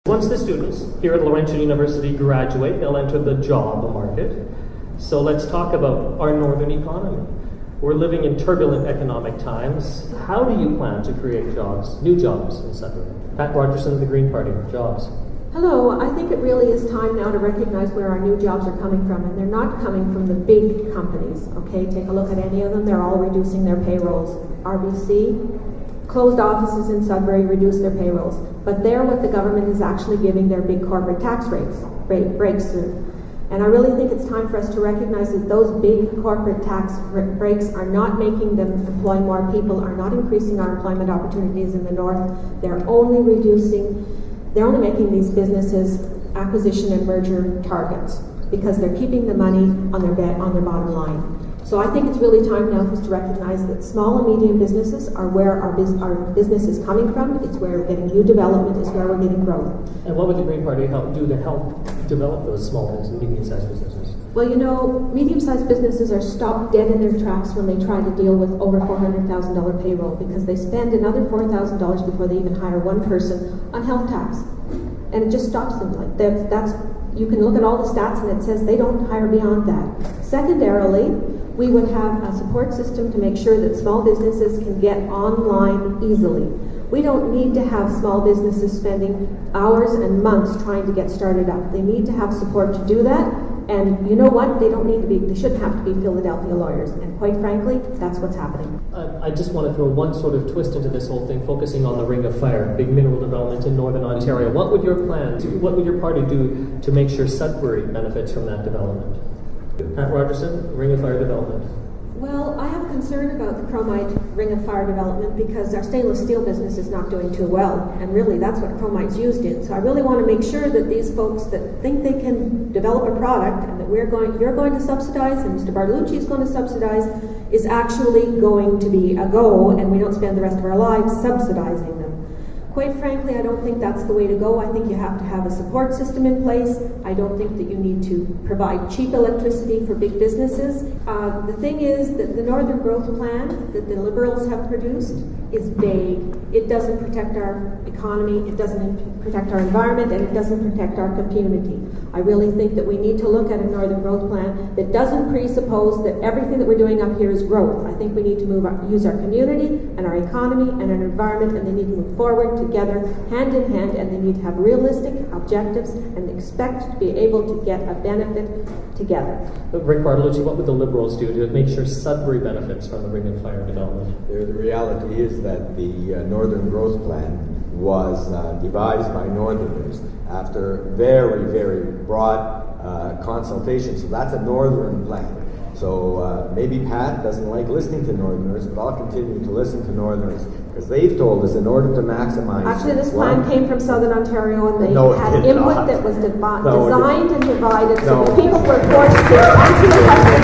Once the students here at Laurentian University graduate, they'll enter the job market. So let's talk about our northern economy. We're living in turbulent economic times. How do you plan to create jobs, new jobs in Sudbury? Pat Rogerson of the Green Party, jobs. Hello, I think it really is time now to recognize where our new jobs are coming from, and they're not coming from the big companies, okay? Take a look at any of them, they're all reducing their payrolls. RBC, closed offices in Sudbury, reduced their payrolls. But they're what the government is actually giving their big corporate tax breaks through. And I really think it's time for us to recognize that those big corporate tax breaks are not making them employ more people, are not increasing our employment opportunities in the north. They're only making these businesses acquisition and merger targets because they're keeping the money on their bottom line. So I think it's really time now for us to recognize that small and medium businesses are where our business is coming from. It's where we're getting new development, it's where we're getting growth. And what would the Green Party do to help develop those small and medium-sized businesses? Well, you know, medium-sized businesses are stopped dead in their tracks when they try to deal with over $400,000 payroll because they spend another $4,000 before they even hire one person on health tax. And it just stops them. Like that's you can look at all the stats and it says they don't hire beyond that. Secondarily, we would have a support system to make sure that small businesses can get online easily. We don't need to have small businesses spending hours and months trying to get started up. They need to have support to do that. And you know what? They shouldn't have to be Philadelphia lawyers. And quite frankly, that's what's happening. I just want to throw one sort of twist into this whole thing, focusing on the Ring of Fire, big mineral development in Northern Ontario. What would your party do to make sure Sudbury benefits from that development? Pat Rogerson, Ring of Fire development. Well, I have a concern about the chromite Ring of Fire development because our stainless steel business is not doing too well, and really that's what chromite's used in. So I really want to make sure that these folks that think they can develop a product and that you're going to subsidize and Mr. Bartolucci is going to subsidize is actually going to be a go, and we don't spend the rest of our lives subsidizing them. Quite frankly, I don't think that's the way to go. I think you have to have a support system in place. I don't think that you need to provide cheap electricity for big businesses. The thing is that the Northern Growth Plan that the Liberals have produced is vague. It doesn't protect our economy, it doesn't protect our environment, and it doesn't protect our community. I really think that we need to look at a Northern Growth Plan that doesn't presuppose that everything that we're doing up here is growth. I think we need to use our community and our economy and our environment, and they need to move forward together, hand in hand, and they need to have realistic objectives and expect to be able to get a benefit together. Rick Bartolucci, what would the Liberals do to make sure Sudbury benefits from the Ring of Fire development? The reality is that the Northern Growth Plan was devised by Northerners after very, very broad consultation. So that's a Northern plan. So maybe Pat doesn't like listening to Northerners, but I'll continue to listen to Northerners because they've told us in order to maximize... Actually, this plan came from Southern Ontario and they had input that was designed and divided so that people were forced to answer the question.